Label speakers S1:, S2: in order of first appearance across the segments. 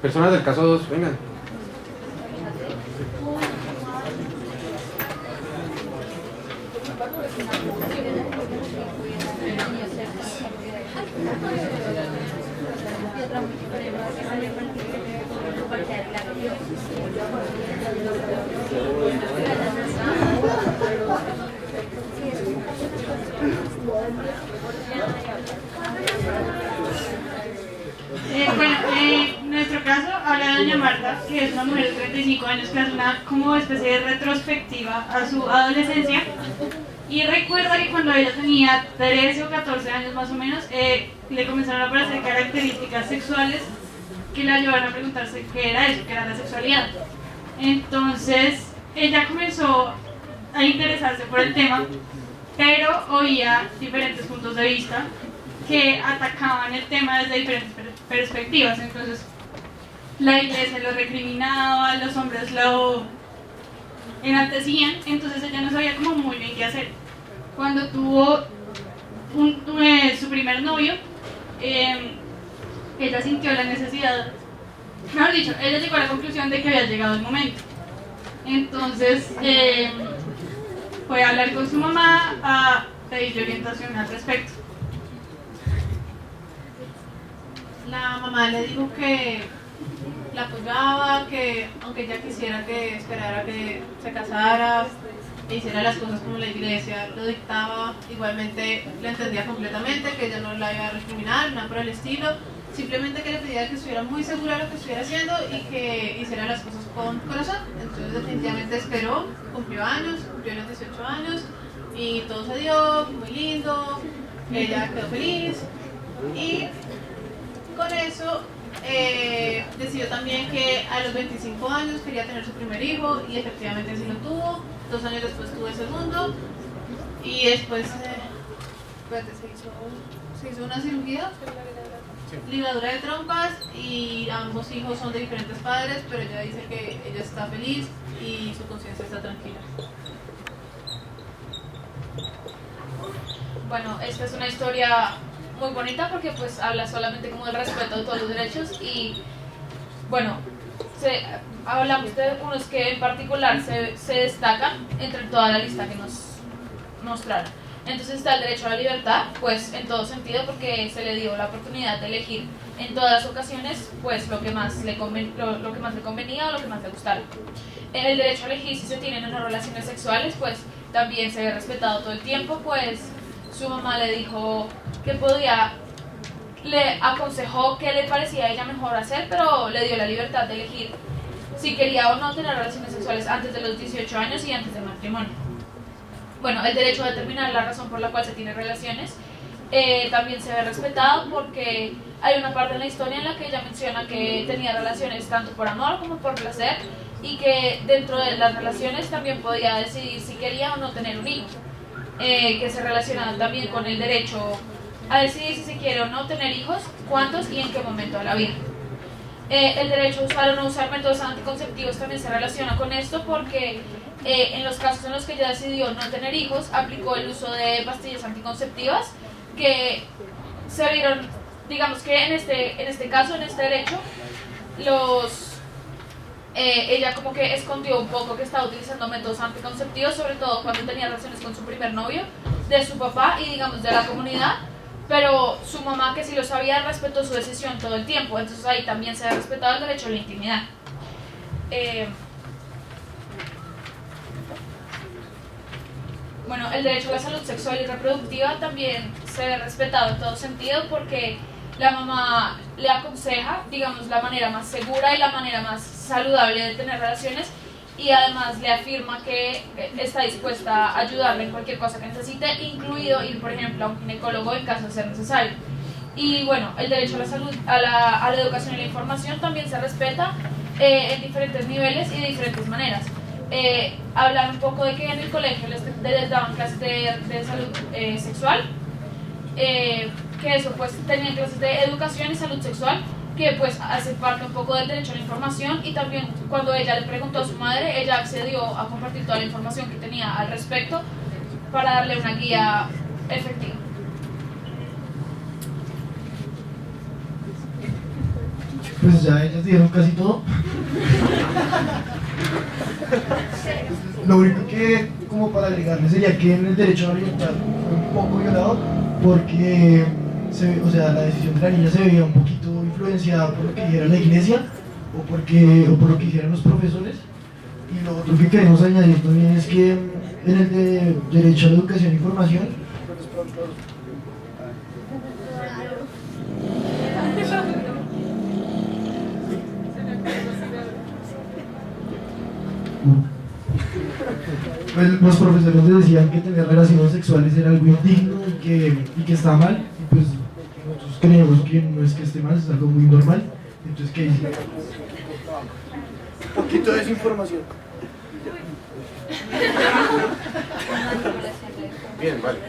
S1: Personas del caso 2, vengan.
S2: En nuestro caso habla doña Marta, que es una mujer de 35 años que hace una como especie de retrospectiva a su adolescencia y recuerda que cuando ella tenía 13 o 14 años más o menos le comenzaron a aparecer características sexuales que la llevaron a preguntarse qué era eso, qué era la sexualidad. Entonces ella comenzó a interesarse por el tema, pero oía diferentes puntos de vista que atacaban el tema desde diferentes perspectivas. Entonces la iglesia lo recriminaba, los hombres lo enaltecían, entonces ella no sabía como muy bien qué hacer. Cuando tuvo su primer novio, ella sintió la necesidad, mejor dicho, ella llegó a la conclusión de que había llegado el momento. Entonces fue a hablar con su mamá a pedirle orientación al respecto.
S3: La mamá le dijo que la apoyaba, que aunque ella quisiera que esperara que se casara e hiciera las cosas como la iglesia lo dictaba, igualmente la entendía completamente, que ella no la iba a recriminar, nada por el estilo, simplemente que le pedía que estuviera muy segura de lo que estuviera haciendo y que hiciera las cosas con corazón. Entonces definitivamente esperó, cumplió los 18 años y todo se dio, muy lindo, ella quedó feliz y con eso decidió también que a los 25 años quería tener su primer hijo y efectivamente sí lo tuvo. 2 años después tuvo el segundo y después se hizo una cirugía, ligadura de trompas, y ambos hijos son de diferentes padres, pero ella dice que ella está feliz y su conciencia está tranquila.
S4: Bueno, esta es una historia muy bonita porque pues habla solamente como del respeto de todos los derechos y bueno, hablamos de unos que en particular se destacan entre toda la lista que nos mostraron. Entonces está el derecho a la libertad, pues en todo sentido, porque se le dio la oportunidad de elegir en todas las ocasiones pues lo que más le convenía o lo que más le gustara. El derecho a elegir si se tienen o no relaciones sexuales pues también se ve respetado todo el tiempo, pues su mamá le dijo que le aconsejó qué le parecía a ella mejor hacer, pero le dio la libertad de elegir si quería o no tener relaciones sexuales antes de los 18 años y antes del matrimonio. Bueno, el derecho a determinar la razón por la cual se tiene relaciones también se ve respetado porque hay una parte en la historia en la que ella menciona que tenía relaciones tanto por amor como por placer y que dentro de las relaciones también podía decidir si quería o no tener un hijo, que se relaciona también con el derecho a decidir si se quiere o no tener hijos, cuántos y en qué momento de la vida. El derecho a usar o no usar métodos anticonceptivos también se relaciona con esto porque en los casos en los que ella decidió no tener hijos, aplicó el uso de pastillas anticonceptivas que se vieron, digamos que en este caso, en este derecho, ella como que escondió un poco que estaba utilizando métodos anticonceptivos, sobre todo cuando tenía relaciones con su primer novio, de su papá y digamos de la comunidad, pero su mamá, que sí lo sabía, respetó su decisión todo el tiempo, entonces ahí también se ha respetado el derecho a la intimidad. Bueno, el derecho a la salud sexual y reproductiva también se ve respetado en todo sentido porque la mamá le aconseja, digamos, la manera más segura y la manera más saludable de tener relaciones y además le afirma que está dispuesta a ayudarle en cualquier cosa que necesite, incluido ir, por ejemplo, a un ginecólogo en caso de ser necesario. Y bueno, el derecho a la salud, a la educación y la información también se respeta en diferentes niveles y de diferentes maneras. Hablar un poco de que en el colegio les daban clases de salud sexual, que eso pues tenían clases de educación y salud sexual, que pues hace parte un poco del derecho a la información, y también cuando ella le preguntó a su madre, ella accedió a compartir toda la información que tenía al respecto para darle una guía efectiva.
S1: Pues ya ellas dijeron casi todo. Lo único que, como para agregarle, sería que en el derecho a la libertad fue un poco violado porque o sea, la decisión de la niña se veía un poquito influenciada por lo que dijera la iglesia o por lo que dijeran los profesores. Y lo otro que queremos añadir también es que en el derecho a la educación e información, pues los profesores les decían que tener relaciones sexuales era algo indigno y que estaba mal, y pues nosotros creemos que no es que esté mal, es algo muy normal. Entonces, ¿qué hicimos? Un poquito de desinformación.
S5: Bien, vale.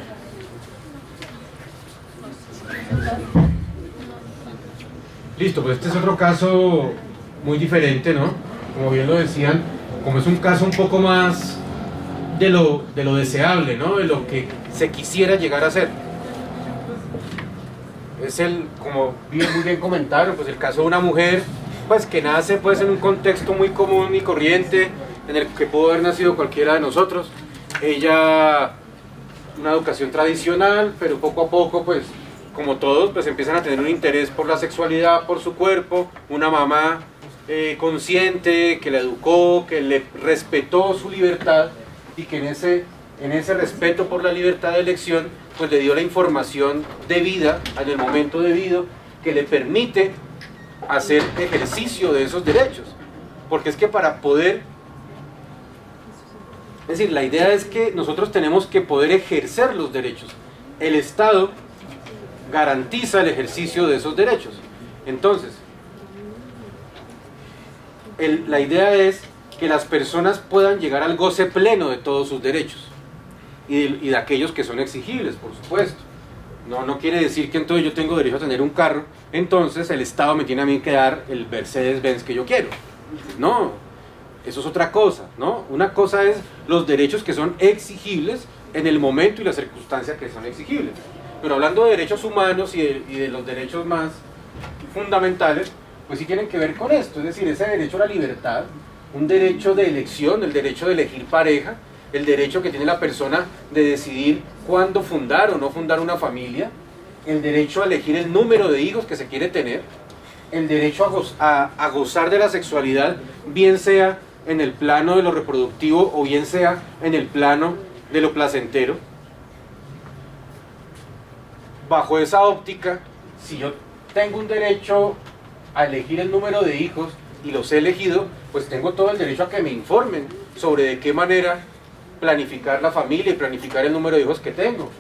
S5: Listo, pues este es otro caso muy diferente, ¿no? Como bien lo decían, como es un caso un poco más de lo deseable, ¿no? De lo que se quisiera llegar a ser. Es como muy bien comentaron, pues el caso de una mujer pues que nace pues en un contexto muy común y corriente en el que pudo haber nacido cualquiera de nosotros. Ella, una educación tradicional, pero poco a poco pues como todos pues empiezan a tener un interés por la sexualidad, por su cuerpo, una mamá consciente que la educó, que le respetó su libertad y que en ese respeto por la libertad de elección pues le dio la información debida en el momento debido que le permite hacer ejercicio de esos derechos, porque es que para poder, es decir, la idea es que nosotros tenemos que poder ejercer los derechos. El Estado garantiza el ejercicio de esos derechos. Entonces, la idea es que las personas puedan llegar al goce pleno de todos sus derechos y de aquellos que son exigibles, por supuesto. No quiere decir que entonces yo tengo derecho a tener un carro, entonces el Estado me tiene a mí que dar el Mercedes-Benz que yo quiero. No, eso es otra cosa, ¿no? Una cosa es los derechos que son exigibles en el momento y la circunstancia que son exigibles. Pero hablando de derechos humanos y de los derechos más fundamentales, pues sí tienen que ver con esto, es decir, ese derecho a la libertad, un derecho de elección, el derecho de elegir pareja, el derecho que tiene la persona de decidir cuándo fundar o no fundar una familia, el derecho a elegir el número de hijos que se quiere tener, el derecho a gozar de la sexualidad, bien sea en el plano de lo reproductivo o bien sea en el plano de lo placentero. Bajo esa óptica, si yo tengo un derecho a elegir el número de hijos y los he elegido, pues tengo todo el derecho a que me informen sobre de qué manera planificar la familia y planificar el número de hijos que tengo.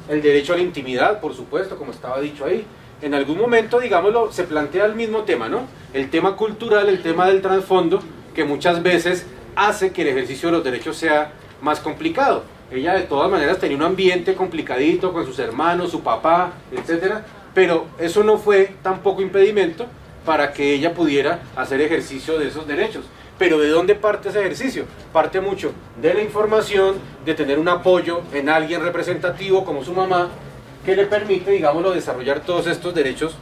S5: El derecho a la intimidad, por supuesto, como estaba dicho ahí. En algún momento, digámoslo, se plantea el mismo tema, ¿no? El tema cultural, el tema del trasfondo, que muchas veces hace que el ejercicio de los derechos sea más complicado. Ella de todas maneras tenía un ambiente complicadito con sus hermanos, su papá, etcétera, pero eso no fue tampoco impedimento para que ella pudiera hacer ejercicio de esos derechos. Pero ¿de dónde parte ese ejercicio? Parte mucho de la información, de tener un apoyo en alguien representativo como su mamá, que le permite, digámoslo, desarrollar todos estos derechos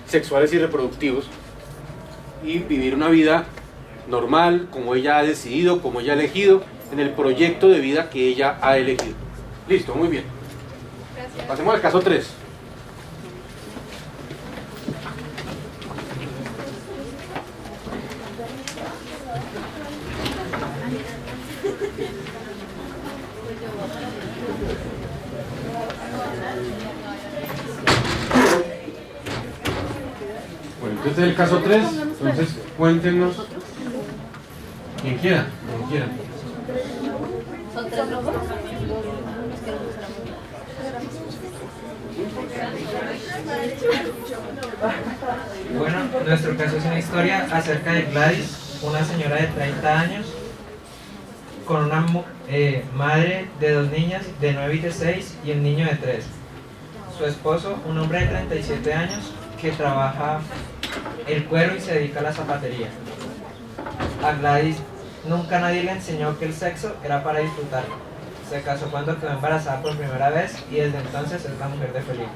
S5: sexuales y reproductivos y vivir una vida normal, como ella ha decidido, como ella ha elegido, en el proyecto de vida que ella ha elegido. Listo, muy bien. Gracias. Pasemos al caso 3. Bueno, este es el caso 3, entonces cuéntenos. Quien quiera, quien quiera.
S6: Son 3 grupos.
S7: Bueno, nuestro caso es una historia acerca de Gladys, una señora de 30 años, con una madre de 2 niñas, de 9 y de 6, y un niño de 3. Su esposo, un hombre de 37 años, que trabaja el cuero y se dedica a la zapatería. A Gladys nunca nadie le enseñó que el sexo era para disfrutar. Se casó cuando quedó embarazada por primera vez y desde entonces es la mujer de Felipe.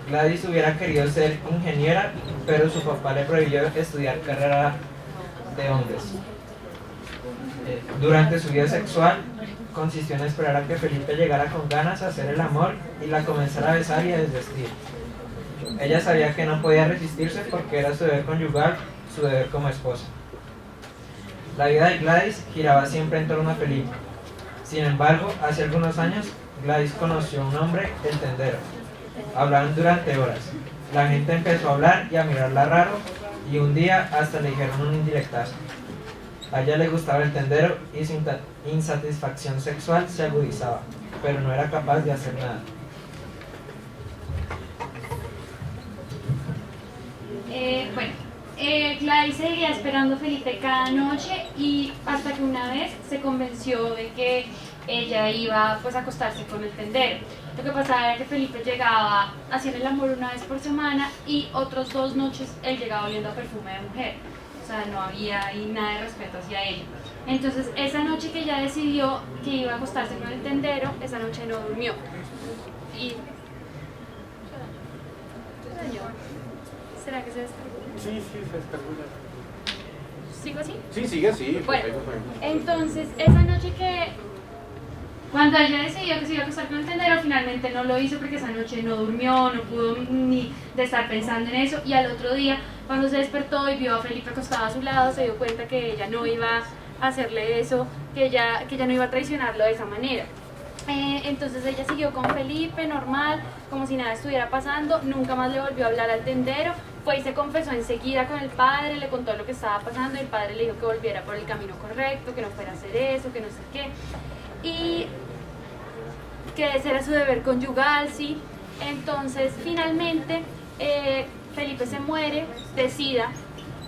S7: Gladys hubiera querido ser ingeniera, pero su papá le prohibió estudiar carrera de hombres. Durante su vida sexual, consistió en esperar a que Felipe llegara con ganas a hacer el amor y la comenzara a besar y a desvestir. Ella sabía que no podía resistirse porque era su deber conyugal, su deber como esposa. La vida de Gladys giraba siempre en torno a Felipe. Sin embargo, hace algunos años, Gladys conoció a un hombre, el tendero. Hablaban durante horas. La gente empezó a hablar y a mirarla raro, y un día hasta le dijeron un indirectazo. A ella le gustaba el tendero y su insatisfacción sexual se agudizaba, pero no era capaz de hacer nada.
S2: Gladys seguía esperando a Felipe cada noche y hasta que una vez se convenció de que ella iba pues a acostarse con el tendero. Lo que pasaba era que Felipe llegaba a hacer el amor una vez por semana y otras 2 noches él llegaba oliendo a perfume de mujer. O sea, no había ahí nada de respeto hacia ella. Entonces, esa noche que ella decidió que iba a acostarse con el tendero, esa noche no durmió. Y... ¿Será que se descargó?
S5: Sí, se descargó ya.
S2: ¿Sigo así?
S5: Sí, sigue así.
S2: Bueno, entonces, esa noche que... Cuando ella decidió que se iba a acostar con el tendero, finalmente no lo hizo porque esa noche no durmió, no pudo ni de estar pensando en eso. Y al otro día, cuando se despertó y vio a Felipe acostado a su lado, se dio cuenta que ella no iba a hacerle eso, que ella no iba a traicionarlo de esa manera. Entonces ella siguió con Felipe, normal, como si nada estuviera pasando, nunca más le volvió a hablar al tendero, fue y se confesó enseguida con el padre, le contó lo que estaba pasando y el padre le dijo que volviera por el camino correcto, que no fuera a hacer eso, que no sé qué. Y que ese era su deber conyugal, sí. Entonces, finalmente, Felipe se muere de SIDA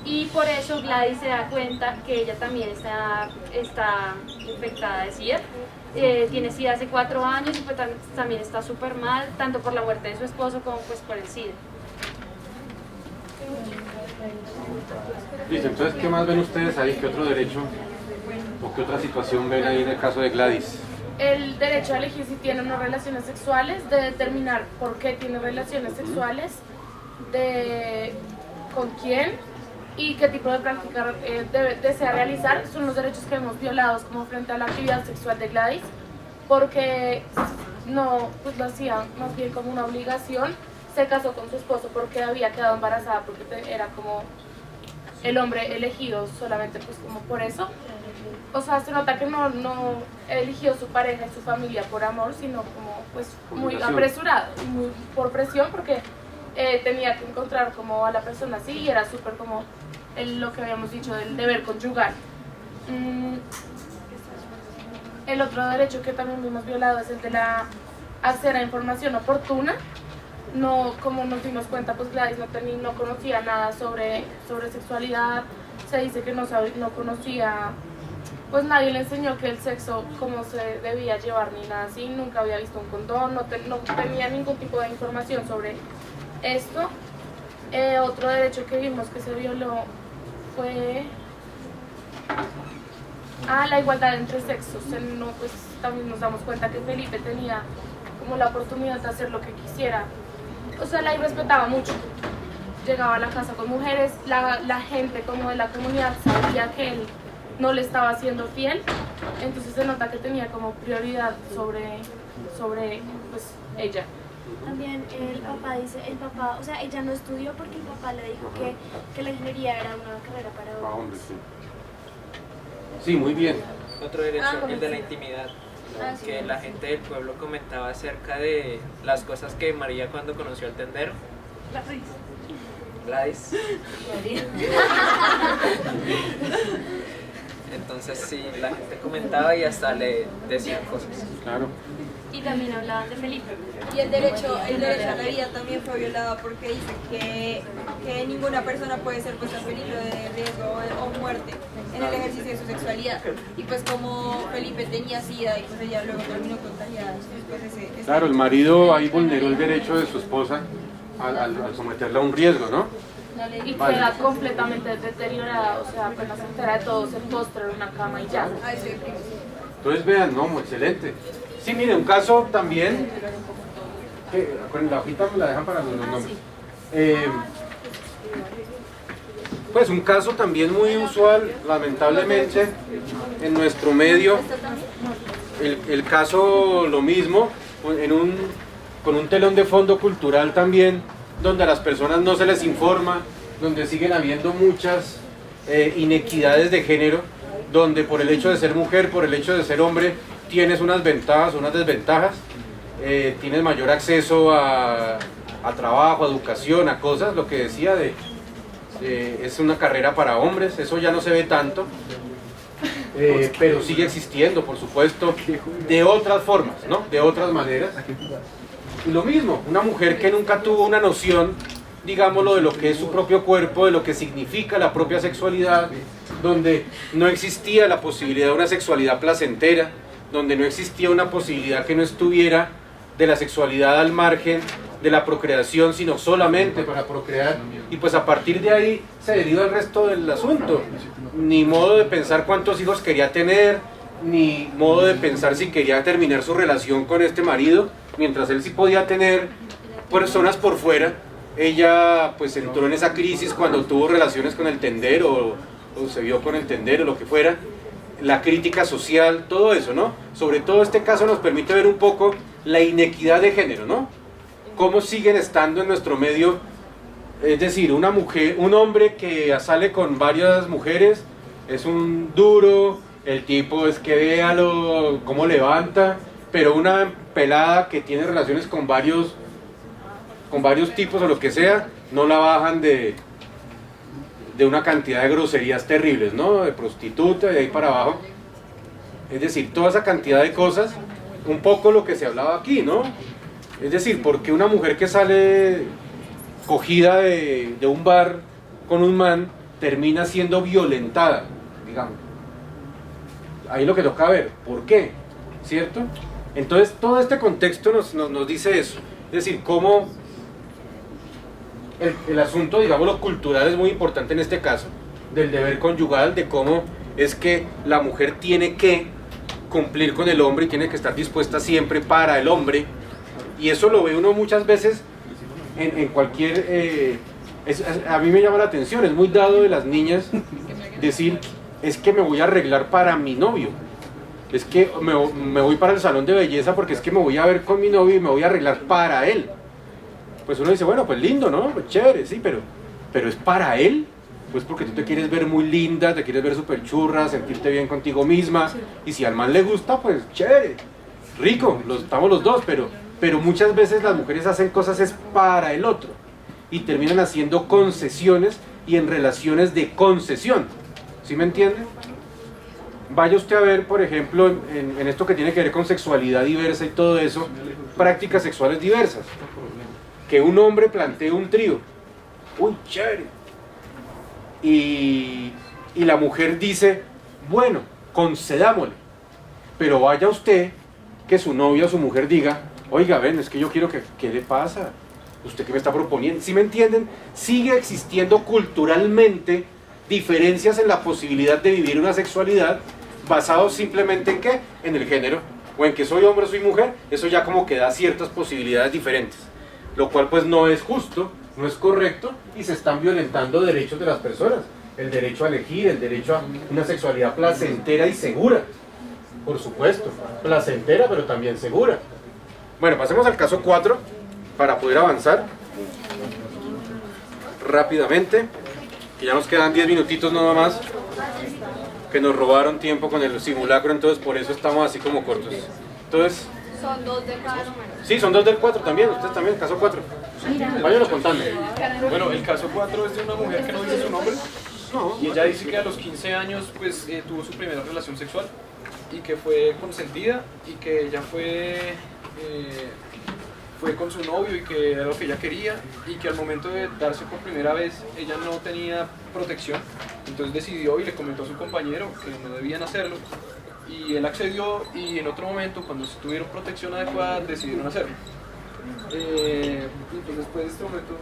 S2: y por eso Gladys se da cuenta que ella también está infectada de SIDA. Tiene SIDA hace 4 años y pues también está súper mal, tanto por la muerte de su esposo como pues por el SIDA.
S5: Listo, entonces, ¿qué más ven ustedes ahí? ¿Qué otro derecho o qué otra situación ven ahí en el caso de Gladys?
S6: El derecho a elegir si tiene o no relaciones sexuales, de determinar por qué tiene relaciones sexuales, de con quién y qué tipo de práctica desea realizar, son los derechos que hemos violado como frente a la actividad sexual de Gladys, porque no, pues lo hacía más bien como una obligación. Se casó con su esposo porque había quedado embarazada, porque era como el hombre elegido solamente pues como por eso. O sea, se nota que no eligió su pareja y su familia por amor, sino como pues muy apresurado, muy por presión, porque tenía que encontrar como a la persona así y era súper como lo que habíamos dicho del deber conyugal. El otro derecho que también vimos violado es el de acceder a información oportuna. No, como nos dimos cuenta, pues Gladys no conocía nada sobre sexualidad. Se dice que no conocía, pues nadie le enseñó que el sexo, cómo se debía llevar ni nada así. Nunca había visto un condón, no tenía ningún tipo de información sobre esto. Otro derecho que vimos que se violó fue la igualdad entre sexos. Pues también nos damos cuenta que Felipe tenía como la oportunidad de hacer lo que quisiera. O sea, la respetaba mucho. Llegaba a la casa con mujeres, la gente como de la comunidad sabía que él no le estaba siendo fiel, entonces se nota que tenía como prioridad sobre pues ella.
S8: También el papá, o sea, ella no estudió porque el papá le dijo que la ingeniería era una carrera para hombres.
S5: Sí, muy bien.
S7: Otro derecho, el de la intimidad, que la gente del pueblo comentaba acerca de las cosas que María cuando conoció al tendero. Gladys. Entonces sí, la gente comentaba y hasta le decían cosas.
S5: Claro.
S2: Y también hablaban de Felipe.
S9: Y el derecho a la vida también fue violado porque dice que ninguna persona puede ser puesta en peligro de riesgo o muerte en el ejercicio de su sexualidad. Y pues como Felipe tenía SIDA y pues ella luego terminó contagiada, pues
S5: claro, el marido ahí vulneró el derecho de su esposa al someterla a un riesgo, ¿no?
S6: Y queda completamente deteriorada, o sea, apenas se entera de todo, se postra en una cama y ya.
S5: Entonces vean, no, excelente. Sí, mire, un caso también Con la hojita me la dejan para los nombres. Pues un caso también muy usual, lamentablemente, en nuestro medio, el caso lo mismo, con un telón de fondo cultural también, donde a las personas no se les informa, donde siguen habiendo muchas inequidades de género, donde por el hecho de ser mujer, por el hecho de ser hombre, tienes unas ventajas, unas desventajas, tienes mayor acceso a trabajo, a educación, a cosas, lo que decía es una carrera para hombres, eso ya no se ve tanto, pero sigue existiendo, por supuesto, de otras formas, ¿no? De otras maneras. Y lo mismo, una mujer que nunca tuvo una noción, digámoslo, de lo que es su propio cuerpo, de lo que significa la propia sexualidad, donde no existía la posibilidad de una sexualidad placentera, donde no existía una posibilidad que no estuviera de la sexualidad al margen de la procreación, sino solamente para procrear, y pues a partir de ahí se deriva el resto del asunto. Ni modo de pensar cuántos hijos quería tener, ni modo de pensar si quería terminar su relación con este marido, mientras él sí podía tener personas por fuera. Ella pues entró en esa crisis cuando tuvo relaciones con el tendero, o se vio con el tendero, lo que fuera, la crítica social, todo eso, ¿no? Sobre todo este caso nos permite ver un poco la inequidad de género, ¿no? Cómo siguen estando en nuestro medio, es decir, una mujer, un hombre que sale con varias mujeres, es un duro, el tipo es que véalo cómo levanta, pero una pelada que tiene relaciones con varios tipos o lo que sea, no la bajan de una cantidad de groserías terribles, ¿no? De prostituta y de ahí para abajo. Es decir, toda esa cantidad de cosas, un poco lo que se hablaba aquí, ¿no? Es decir, porque una mujer que sale cogida de un bar con un man termina siendo violentada, digamos. Ahí lo que toca ver, ¿por qué? ¿Cierto? Entonces todo este contexto nos dice eso. Es decir, cómo el asunto, digamos, lo cultural es muy importante en este caso, del deber conyugal, de cómo es que la mujer tiene que cumplir con el hombre y tiene que estar dispuesta siempre para el hombre. Y eso lo ve uno muchas veces en cualquier... a mí me llama la atención, es muy dado de las niñas decir, es que me voy a arreglar para mi novio, es que me voy para el salón de belleza porque es que me voy a ver con mi novio y me voy a arreglar para él. Pues uno dice, bueno, pues lindo, ¿no? Pues chévere, sí, pero es para él, pues porque tú te quieres ver muy linda, te quieres ver súper churra, sentirte bien contigo misma, y si al man le gusta, pues chévere, rico, estamos los dos, pero muchas veces las mujeres hacen cosas es para el otro y terminan haciendo concesiones y en relaciones de concesión, ¿sí me entiende? Vaya usted a ver, por ejemplo, en esto que tiene que ver con sexualidad diversa y todo eso, prácticas sexuales diversas, que un hombre plantee un trío, uy, chévere, y la mujer dice, bueno, concedámosle, pero vaya usted que su novia o su mujer diga, oiga, ven, es que yo quiero que, ¿qué le pasa? ¿Usted qué me está proponiendo? ¿Sí me entienden? Sigue existiendo culturalmente diferencias en la posibilidad de vivir una sexualidad basado simplemente en ¿qué? En el género, o en que soy hombre o soy mujer, eso ya como que da ciertas posibilidades diferentes, lo cual pues no es justo, no es correcto, y se están violentando derechos de las personas, el derecho a elegir, el derecho a una sexualidad placentera y segura, por supuesto, placentera pero también segura. Bueno, pasemos al caso 4 para poder avanzar rápidamente, que ya nos quedan 10 minutitos nada más, que nos robaron tiempo con el simulacro, entonces por eso estamos así como cortos. Entonces,
S9: Son 2 de cada número.
S5: sí, son 2 del 4 también, ustedes también, caso 4. Váyanos contando.
S10: Bueno, el caso 4 es de una mujer que no dice su nombre, y ella dice que a los 15 años pues tuvo su primera relación sexual y que fue consentida y que ella fue con su novio y que era lo que ella quería, y que al momento de darse por primera vez ella no tenía protección, entonces decidió y le comentó a su compañero que no debían hacerlo, y él accedió, y en otro momento, cuando tuvieron protección adecuada, decidieron hacerlo. Entonces después de este momento...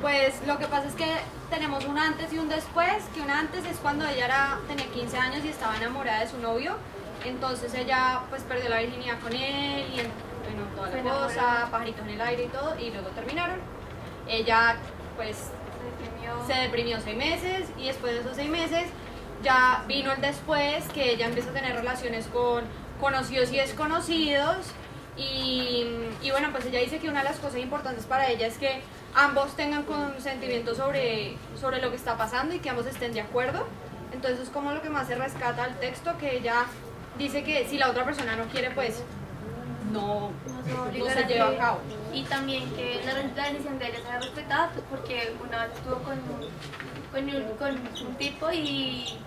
S9: Pues lo que pasa es que tenemos un antes y un después, que un antes es cuando ella tenía 15 años y estaba enamorada de su novio, entonces ella pues perdió la virginidad con él y
S11: bueno, toda la cosa, pajaritos en el aire y todo, y luego terminaron. Ella pues se deprimió 6 meses, y después de esos 6 meses ya vino el después, que ella empieza a tener relaciones con conocidos y desconocidos, y bueno, pues ella dice que una de las cosas importantes para ella es que ambos tengan consentimiento sobre lo que está pasando y que ambos estén de acuerdo. Entonces es como lo que más se rescata al texto, que ella dice que si la otra persona no quiere, pues no se lleva a cabo.
S8: Y también que la decisión de ella sea respetada, porque una vez estuvo con un tipo y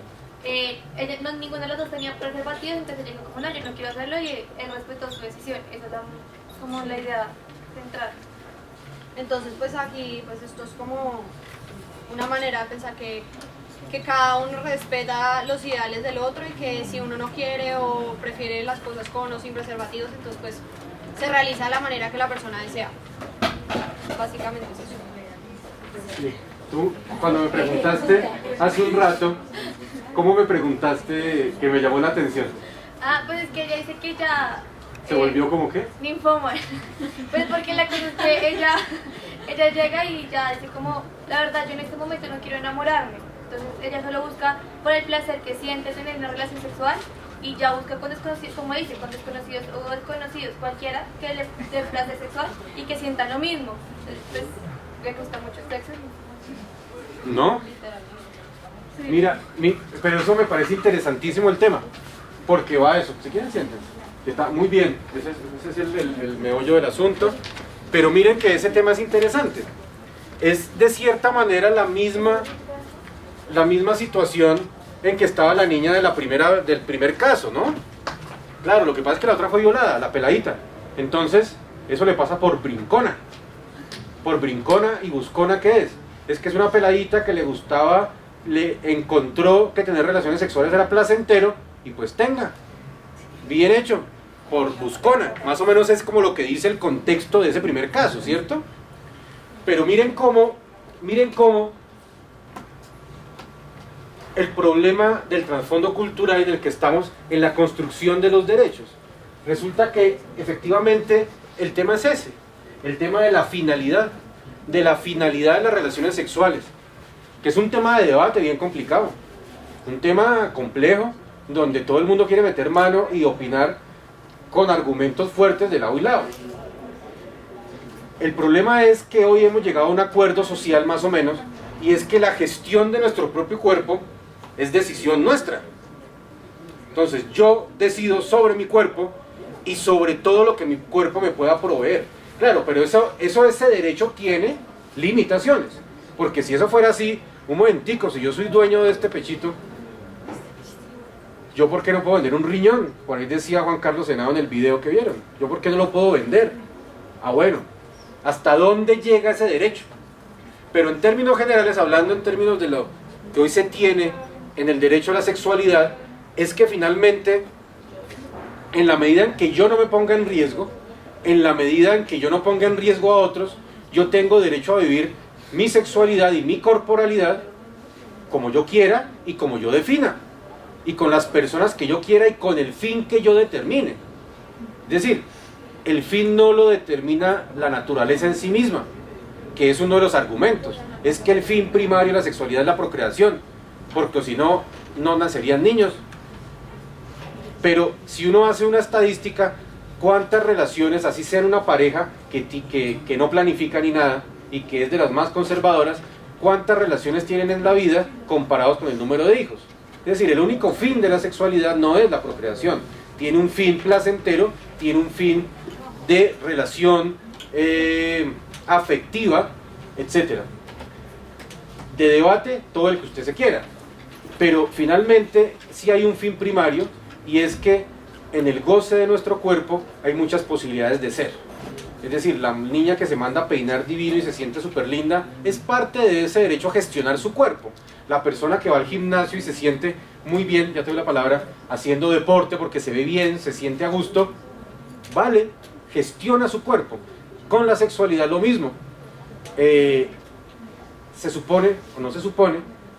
S8: ninguno de los dos tenía preservativos, entonces ella dijo como no, yo no quiero hacerlo, y él respetó su decisión. Esa es como la idea central.
S11: Entonces pues aquí pues esto es como una manera de pensar que cada uno respeta los ideales del otro, y que si uno no quiere o prefiere las cosas con o sin preservativos, entonces pues se realiza de la manera que la persona desea. Básicamente es eso.
S5: Sí. Tú, cuando me preguntaste hace un rato, ¿cómo me preguntaste que me llamó la atención?
S8: Pues es que ella dice que ella...
S5: ¿Se volvió como qué?
S8: Ninfómana. Pues porque la cosa es que ella llega y ya dice como, la verdad yo en este momento no quiero enamorarme. Entonces ella solo busca por el placer que siente tener una relación sexual, y ya busca con desconocidos, como dice, con desconocidos o desconocidos, cualquiera que le dé placer sexual y que sienta lo mismo. Entonces le gusta mucho el sexo.
S5: ¿No? Mira, pero eso me parece interesantísimo el tema, porque va a eso. Si quieren, siéntense. Está muy bien, ese es el meollo del asunto. Pero miren que ese tema es interesante. Es de cierta manera la misma situación en que estaba la niña del primer caso, ¿no? Claro, lo que pasa es que la otra fue violada, la peladita. Entonces, eso le pasa por brincona. Por brincona y buscona, ¿qué es? Es que es una peladita que le gustaba, le encontró que tener relaciones sexuales era placentero, y pues tenga. Bien hecho, por buscona. Más o menos es como lo que dice el contexto de ese primer caso, ¿cierto? Pero miren cómo el problema del trasfondo cultural en el que estamos en la construcción de los derechos. Resulta que efectivamente el tema es ese, el tema de la finalidad de las relaciones sexuales, que es un tema de debate bien complicado, un tema complejo, donde todo el mundo quiere meter mano y opinar con argumentos fuertes de lado y lado. El problema es que hoy hemos llegado a un acuerdo social más o menos, y es que la gestión de nuestro propio cuerpo es decisión nuestra. Entonces yo decido sobre mi cuerpo y sobre todo lo que mi cuerpo me pueda proveer. Claro, pero ese derecho tiene limitaciones, porque si eso fuera así, un momentico, si yo soy dueño de este pechito, ¿yo por qué no puedo vender un riñón? Por ahí decía Juan Carlos Henao en el video que vieron. ¿Yo por qué no lo puedo vender? Bueno, ¿hasta dónde llega ese derecho? Pero en términos generales, hablando en términos de lo que hoy se tiene en el derecho a la sexualidad, es que finalmente, en la medida en que yo no me ponga en riesgo, en la medida en que yo no ponga en riesgo a otros, yo tengo derecho a vivir mi sexualidad y mi corporalidad como yo quiera y como yo defina, y con las personas que yo quiera y con el fin que yo determine. Es decir, el fin no lo determina la naturaleza en sí misma, que es uno de los argumentos. Es que el fin primario de la sexualidad es la procreación, porque si no, no nacerían niños. Pero si uno hace una estadística, ¿cuántas relaciones, así sean una pareja que no planifica ni nada y que es de las más conservadoras, cuántas relaciones tienen en la vida comparados con el número de hijos? Es decir, el único fin de la sexualidad no es la procreación, tiene un fin placentero, tiene un fin de relación afectiva, etc. De debate, todo el que usted se quiera, pero finalmente sí hay un fin primario, y es que en el goce de nuestro cuerpo hay muchas posibilidades de ser. Es decir, la niña que se manda a peinar divino y se siente súper linda es parte de ese derecho a gestionar su cuerpo. La persona que va al gimnasio y se siente muy bien, ya te doy la palabra, haciendo deporte porque se ve bien, se siente a gusto, vale, gestiona su cuerpo. Con la sexualidad lo mismo. Se supone, o no se supone,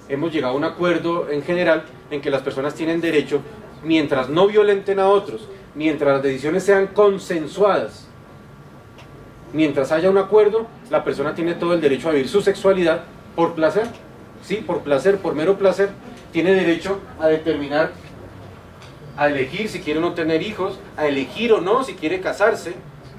S5: hemos llegado a un acuerdo en general en que las personas tienen derecho, mientras no violenten a otros, mientras las decisiones sean consensuadas mientras haya un acuerdo, la persona tiene todo el derecho a vivir su sexualidad por placer, ¿sí? Por placer, por mero placer, tiene derecho a determinar, a elegir si quiere o no tener hijos, a elegir o no si quiere casarse,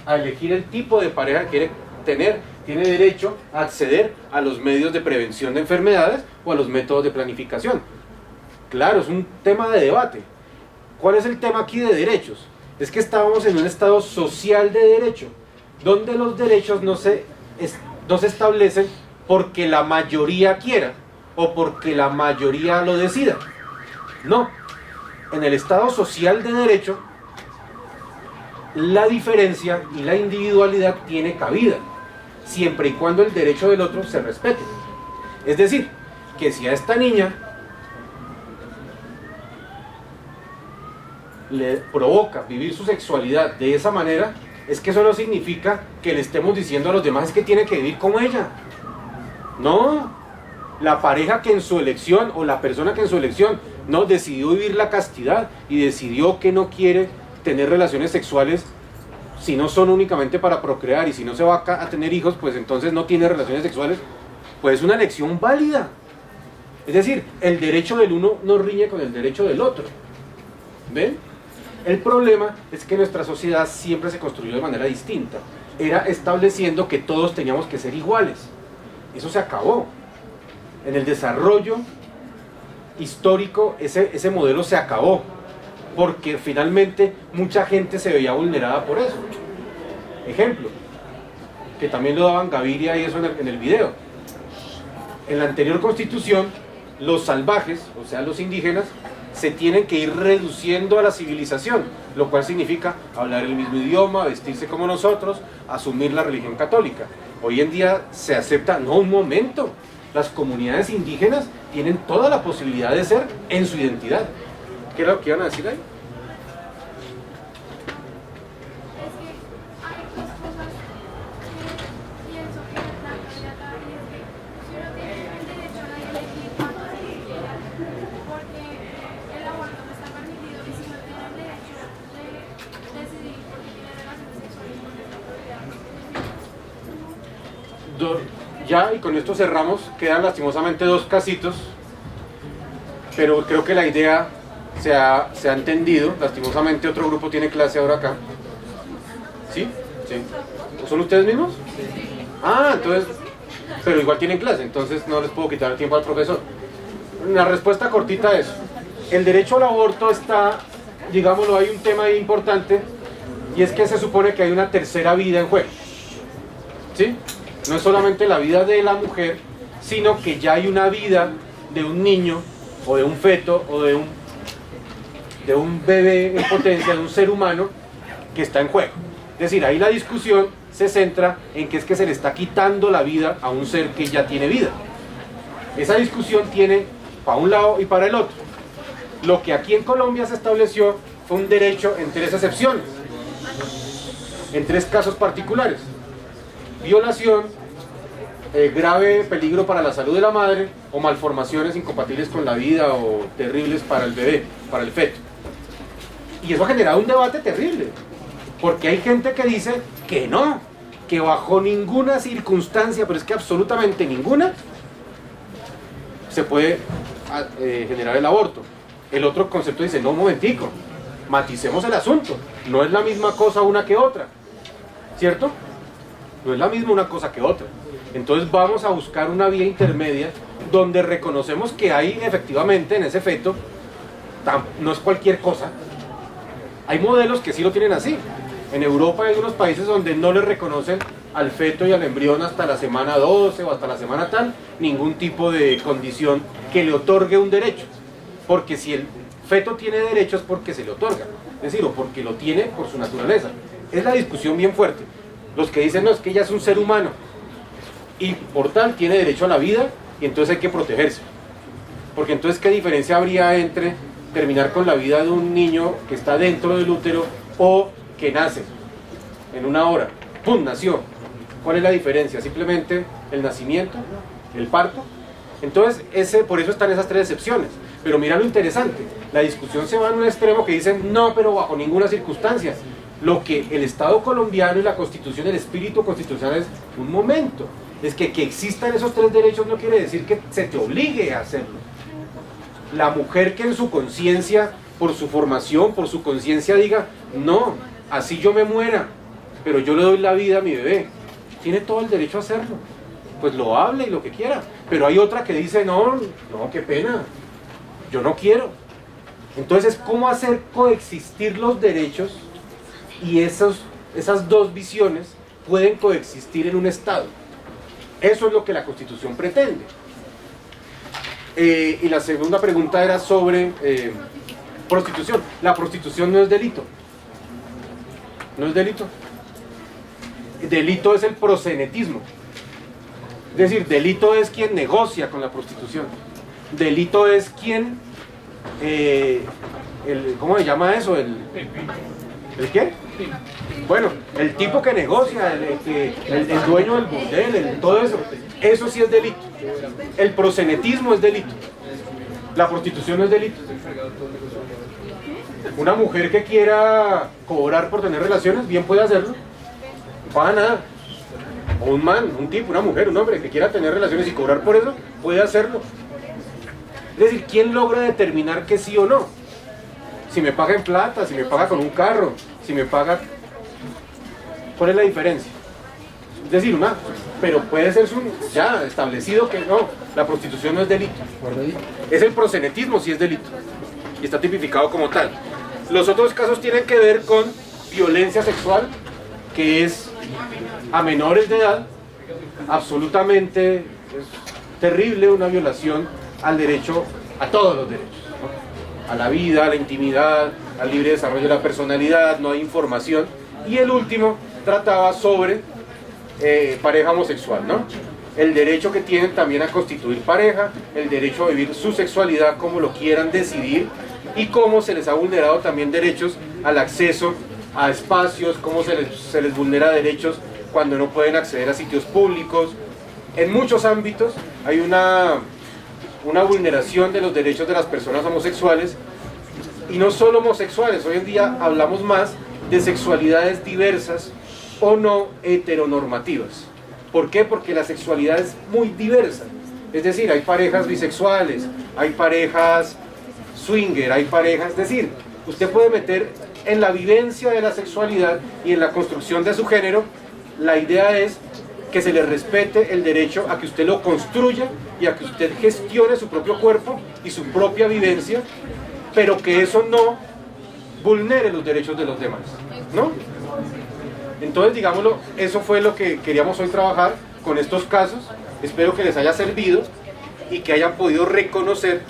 S5: a elegir el tipo de pareja que quiere tener, tiene derecho a acceder a los medios de prevención de enfermedades o a los métodos de planificación. Claro, es un tema de debate. ¿Cuál es el tema aquí de derechos? Es que estábamos en un estado social de derecho, donde los derechos no se establecen porque la mayoría quiera o porque la mayoría lo decida. No, en el estado social de derecho, la diferencia y la individualidad tiene cabida, siempre y cuando el derecho del otro se respete. Es decir, que si a esta niña le provoca vivir su sexualidad de esa manera, es que eso no significa que le estemos diciendo a los demás que tiene que vivir como ella. No, la pareja que en su elección, o la persona que en su elección no decidió vivir la castidad y decidió que no quiere tener relaciones sexuales, si no son únicamente para procrear y si no se va a tener hijos, pues entonces no tiene relaciones sexuales, pues es una elección válida. Es decir, el derecho del uno no riñe con el derecho del otro. ¿Ven? El problema es que nuestra sociedad siempre se construyó de manera distinta. Era estableciendo que todos teníamos que ser iguales. Eso se acabó. En el desarrollo histórico ese modelo se acabó, porque finalmente mucha gente se veía vulnerada por eso. Ejemplo, que también lo daban Gaviria y eso en el video. En la anterior constitución, los salvajes, o sea los indígenas, se tienen que ir reduciendo a la civilización, lo cual significa hablar el mismo idioma, vestirse como nosotros, asumir la religión católica. Hoy en día se acepta, no, un momento, las comunidades indígenas tienen toda la posibilidad de ser en su identidad. ¿Qué era lo que iban a decir ahí? Ya, y con esto cerramos, quedan lastimosamente 2 casitos, pero creo que la idea se ha entendido. Lastimosamente otro grupo tiene clase ahora acá. ¿Sí? ¿Sí? ¿Son ustedes mismos? Ah, entonces, pero igual tienen clase, entonces no les puedo quitar el tiempo al profesor. La respuesta cortita es, el derecho al aborto está, digámoslo, hay un tema ahí importante, y es que se supone que hay una tercera vida en juego. ¿Sí? No es solamente la vida de la mujer, sino que ya hay una vida de un niño, o de un feto, o de un bebé en potencia, de un ser humano, que está en juego. Es decir, ahí la discusión se centra en que es que se le está quitando la vida a un ser que ya tiene vida. Esa discusión tiene para un lado y para el otro. Lo que aquí en Colombia se estableció fue un derecho en 3 excepciones, en 3 casos particulares: violación, grave peligro para la salud de la madre, o malformaciones incompatibles con la vida o terribles para el bebé, para el feto. Y eso ha generado un debate terrible, porque hay gente que dice que no, que bajo ninguna circunstancia, pero es que absolutamente ninguna, se puede generar el aborto. El otro concepto dice, no, un momentico, maticemos el asunto, no es la misma cosa una que otra, ¿cierto? No es la misma una cosa que otra. Entonces vamos a buscar una vía intermedia donde reconocemos que hay efectivamente en ese feto, no es cualquier cosa. Hay modelos que sí lo tienen así. En Europa hay algunos países donde no le reconocen al feto y al embrión hasta la semana 12 o hasta la semana tal ningún tipo de condición que le otorgue un derecho. Porque si el feto tiene derechos es porque se le otorga, es decir, o porque lo tiene por su naturaleza. Es la discusión bien fuerte. Los que dicen, no, es que ella es un ser humano y por tal tiene derecho a la vida y entonces hay que protegerse. Porque entonces, ¿qué diferencia habría entre terminar con la vida de un niño que está dentro del útero o que nace en una hora? ¡Pum! Nació. ¿Cuál es la diferencia? Simplemente el nacimiento, el parto. Entonces, por eso están esas 3 excepciones. Pero mira lo interesante, la discusión se va en un extremo que dicen, no, pero bajo ninguna circunstancia. Lo que el Estado colombiano y la Constitución, el espíritu constitucional es un momento. Es que existan esos 3 derechos no quiere decir que se te obligue a hacerlo. La mujer que en su conciencia, por su formación, por su conciencia diga, no, así yo me muera, pero yo le doy la vida a mi bebé, tiene todo el derecho a hacerlo. Pues lo hable y lo que quiera. Pero hay otra que dice, no, qué pena, yo no quiero. Entonces, ¿cómo hacer coexistir los derechos? Y esas 2 visiones pueden coexistir en un Estado. Eso es lo que la Constitución pretende. Y la segunda pregunta era sobre prostitución. La prostitución no es delito. No es delito. Delito es el proxenetismo. Es decir, delito es quien negocia con la prostitución. Delito es quien... ¿cómo se llama eso? ¿El qué? Bueno, el tipo que negocia, el dueño del burdel, todo eso. Eso sí es delito. El proxenetismo es delito. La prostitución no es delito. Una mujer que quiera cobrar por tener relaciones, bien puede hacerlo. No paga nada. O un man, un tipo, una mujer, un hombre que quiera tener relaciones y cobrar por eso, puede hacerlo. Es decir, ¿quién logra determinar que sí o no? Si me paga en plata, si me paga con un carro, si me paga... ¿Cuál es la diferencia? Es decir, pero puede ser ya establecido que no, la prostitución no es delito. Es el proxenetismo sí es delito. Y está tipificado como tal. Los otros casos tienen que ver con violencia sexual, que es a menores de edad, absolutamente terrible, una violación al derecho, a todos los derechos, ¿no? A la vida, a la intimidad, al libre desarrollo de la personalidad, no hay información. Y el último trataba sobre pareja homosexual, ¿no? El derecho que tienen también a constituir pareja, el derecho a vivir su sexualidad como lo quieran decidir, y cómo se les ha vulnerado también derechos al acceso a espacios, cómo se les vulnera derechos cuando no pueden acceder a sitios públicos. En muchos ámbitos hay una vulneración de los derechos de las personas homosexuales, y no solo homosexuales, hoy en día hablamos más de sexualidades diversas o no heteronormativas. ¿Por qué? Porque la sexualidad es muy diversa. Es decir, hay parejas bisexuales, hay parejas swinger, hay parejas... Es decir, usted puede meter en la vivencia de la sexualidad y en la construcción de su género. La idea es que se le respete el derecho a que usted lo construya y a que usted gestione su propio cuerpo y su propia vivencia, pero que eso no vulnere los derechos de los demás, ¿no? Entonces, digámoslo, eso fue lo que queríamos hoy trabajar con estos casos. Espero que les haya servido y que hayan podido reconocer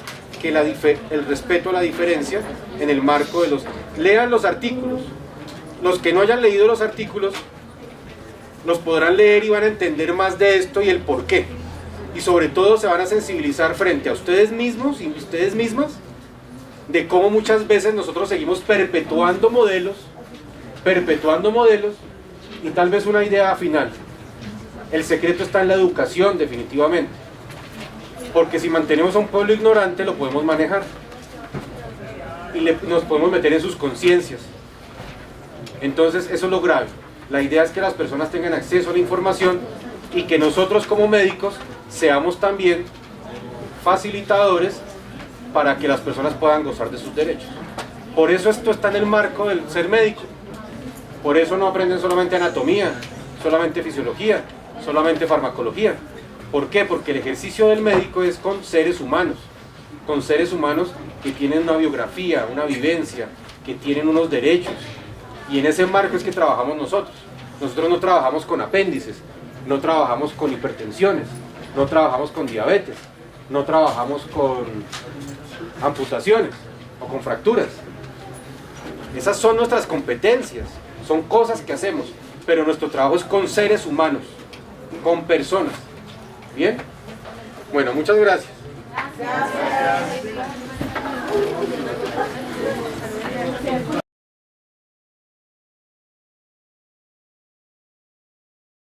S5: que el respeto a la diferencia en el marco de los... Lean los artículos. Los que no hayan leído los artículos los podrán leer y van a entender más de esto y el por qué. Y sobre todo se van a sensibilizar frente a ustedes mismos y ustedes mismas de cómo muchas veces nosotros seguimos perpetuando modelos y tal vez una idea final. El secreto está en la educación, definitivamente. Porque si mantenemos a un pueblo ignorante, lo podemos manejar. Y nos podemos meter en sus conciencias. Entonces, eso es lo grave. La idea es que las personas tengan acceso a la información y que nosotros como médicos seamos también facilitadores para que las personas puedan gozar de sus derechos. Por eso esto está en el marco del ser médico. Por eso no aprenden solamente anatomía, solamente fisiología, solamente farmacología. ¿Por qué? Porque el ejercicio del médico es con seres humanos que tienen una biografía, una vivencia, que tienen unos derechos. Y en ese marco es que trabajamos nosotros. Nosotros no trabajamos con apéndices, no trabajamos con hipertensiones, no trabajamos con diabetes, no trabajamos con amputaciones o con fracturas. Esas son nuestras competencias, son cosas que hacemos, pero nuestro trabajo es con seres humanos, con personas. ¿Bien? Bueno, muchas gracias.
S9: Gracias.